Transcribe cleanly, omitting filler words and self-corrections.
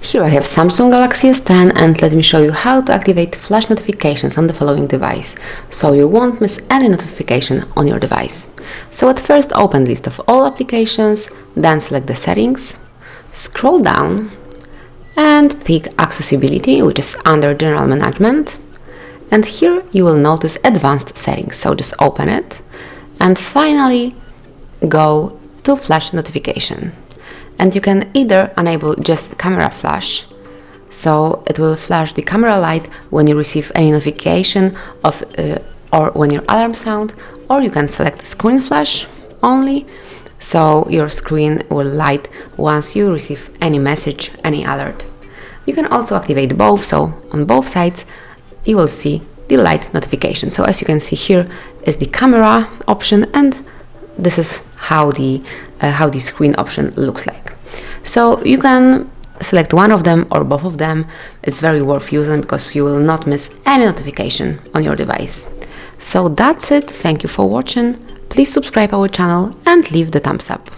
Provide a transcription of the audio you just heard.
Here I have Samsung Galaxy S10 and let me show you how to activate flash notifications on the following device, so you won't miss any notification on your device. So at first open list of all applications, then select the settings, scroll down and pick accessibility, which is under general management. And here you will notice advanced settings, so just open it and finally go to flash notification. And you can either enable just camera flash, so it will flash the camera light when you receive any notification of or when your alarm sound, or you can select screen flash only, so your screen will light once you receive any message, any alert. You can also activate both, so on both sides you will see the light notification. So as you can see, here is the camera option, and this is how the screen option looks like. So you can select one of them or both of them. It's very worth using because you will not miss any notification on your device. So that's it. Thank you for watching. Please subscribe our channel and leave the thumbs up.